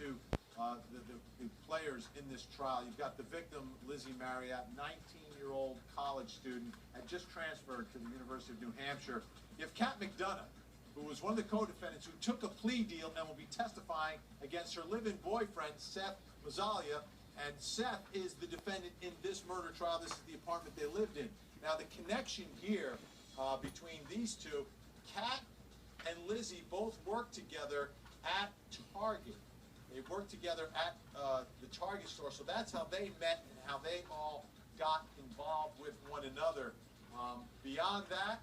to the players in this trial. You've got the victim, Lizzie Marriott, 19-year-old college student, had just transferred to the University of New Hampshire. You have Kat McDonough, who was one of the co-defendants who took a plea deal and will be testifying against her live-in boyfriend, Seth Mazzaglia. And Seth is the defendant in this murder trial. This is the apartment they lived in. Now, the connection here between these two, Kat and Lizzie both worked together at Target. They worked together at the Target store, so that's how they met and how they all got involved with one another. Beyond that,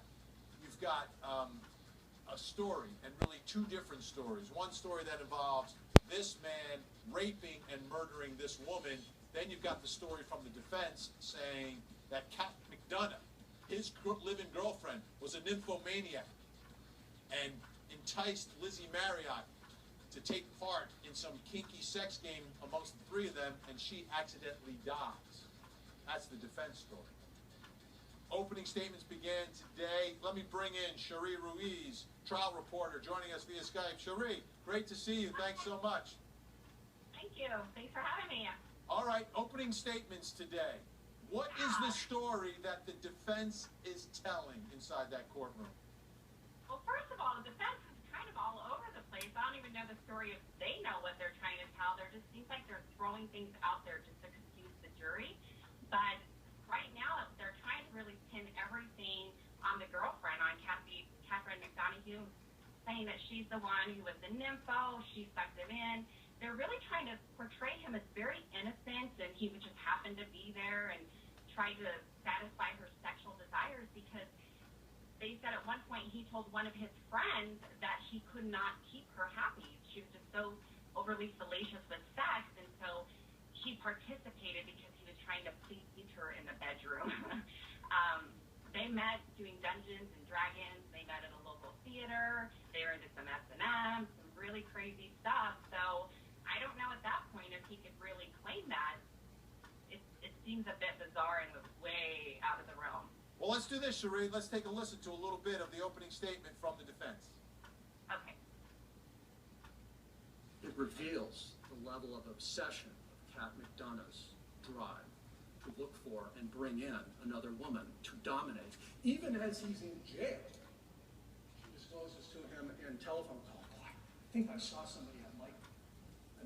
you've got a story, and really two different stories. One story that involves this man raping and murdering this woman. Then you've got the story from the defense saying that Kat McDonough, his live-in girlfriend, was a nymphomaniac and enticed Lizzie Marriott to take part in some kinky sex game amongst the three of them, and she accidentally dies. That's the defense story. Opening statements began today. Let me bring in Cherie Ruiz, trial reporter, joining us via Skype. Cherie, great to see you. Thanks so much. Thank you. Thanks for having me. All right, opening statements today. What is the story that the defense is telling inside that courtroom? Well, first of all, the defense is kind of all over the place. I don't even know the story if they know what they're trying to tell. There just seems like they're throwing things out there just to confuse the jury. But right now, they're trying to really pin everything on the girlfriend, on Catherine McDonough, saying that she's the one who was the nympho, she sucked him in. They're really trying to portray him as very innocent, and he would just happen to be there and try to satisfy her sexual desires, because they said at one point he told one of his friends that he could not keep her happy. She was just so overly salacious with sex, and so he participated because he was trying to please her in the bedroom. They met doing Dungeons and Dragons. They met at a local theater. They were into some S&M, some really crazy stuff. So I don't know at that point if he could really claim that. It seems a bit bizarre and was way out of the realm. Well, let's do this, Cherie. Let's take a listen to a little bit of the opening statement from the defense. Okay. It reveals the level of obsession of Kat McDonough's drive to look for and bring in another woman to dominate. Even as he's in jail, she discloses to him in telephone call, "Oh, I think I saw somebody at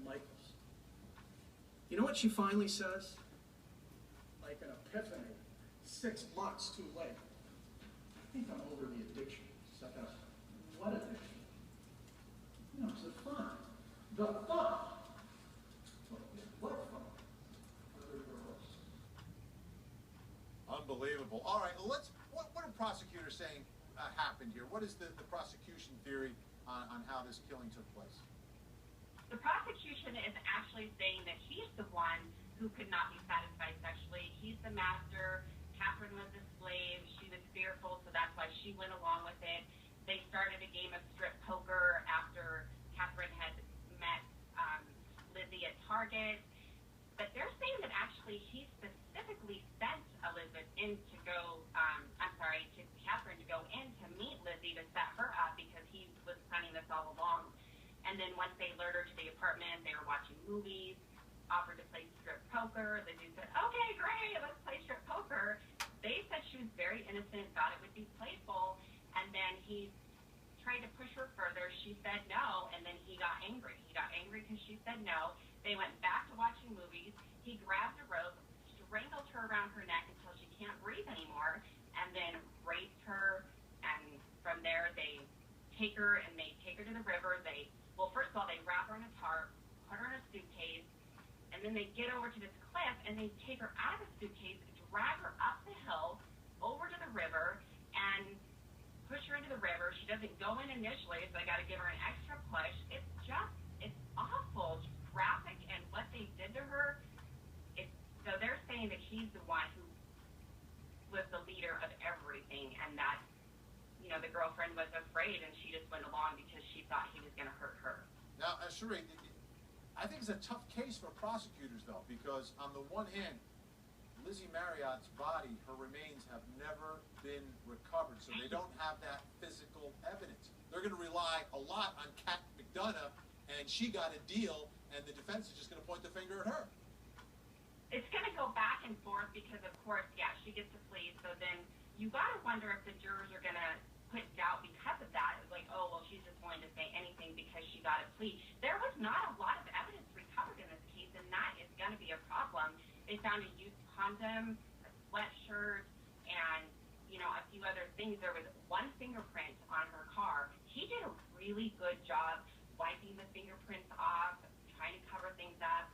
Michael's." You know what she finally says? Like an epiphany, 6 months too late. "I think I'm over the addiction." Except that's, what addiction? No, it's the fun. The fun. What fun? Unbelievable. All right, what are prosecutors saying happened here? What is the prosecution theory on how this killing took place? The prosecution is actually saying that he's the one who could not be satisfied sexually. He's the master. Catherine was a slave. She was fearful, so that's why she went along with it. They started a game of strip poker after Catherine had met Lizzie at Target. But they're saying that actually he specifically sent Elizabeth in to go, to Catherine to go in to meet Lizzie to set her up, because he was planning this all along. And then once they lured her to the apartment, they were watching movies, offered to play strip poker. Lizzie said, "Okay, great, let's play strip poker." They said she was very innocent, thought it would be playful, and then he tried to push her further. She said no, and then he got angry. He got angry because she said no. They went back to watching movies. He grabbed a rope, strangled her around her neck until she can't breathe anymore, and then raped her. And from there, they take her to the river. First of all, they wrap her in a tarp, put her in a suitcase, and then they get over to this cliff, and they take her out of the suitcase, drag her up the hill, over to the river, and push her into the river. She doesn't go in initially, so they got to give her an extra push. It's awful, it's graphic, and what they did to her. So they're saying that he's the one who was the leader of everything, and that, the girlfriend was afraid, and she just went along because she thought he was going to hurt her. Now, Cherie, I think it's a tough case for prosecutors, though, because on the one hand, Lizzie Marriott's body, her remains have never been recovered, so they don't have that physical evidence. They're going to rely a lot on Kat McDonough and she got a deal, and the defense is just going to point the finger at her. It's going to go back and forth because, of course, yeah, she gets to plea. So then you got to wonder if the jurors are going to put doubt because of that. It's like, oh, well, she's just willing to say anything because she got a plea. There was not a lot of evidence recovered in this case, and that is going to be a problem. They found a used condom, a sweatshirt, and, you know, a few other things. There was one fingerprint on her car. He did a really good job wiping the fingerprints off, trying to cover things up,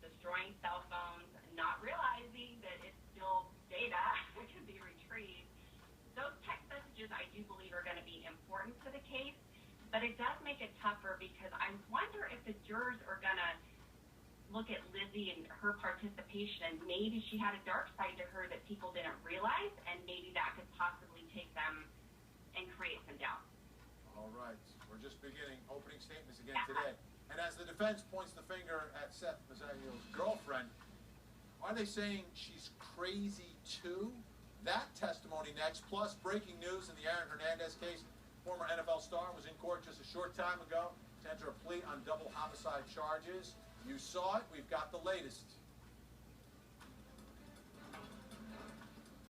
destroying cell phones, not realizing that it's still data that can be retrieved. Those text messages, I do believe, are going to be important to the case, but it does make it tougher because I wonder if the jurors are going to look at Lizzie and her participation, and maybe she had a dark side to her that people didn't realize, and maybe that could possibly take them and create some doubt. All right, we're just beginning opening statements again today. And as the defense points the finger at Seth Mazzagno's girlfriend, are they saying she's crazy too? That testimony next, plus breaking news in the Aaron Hernandez case. Former NFL star was in court just a short time ago to enter a plea on double homicide charges. You saw it, we've got the latest.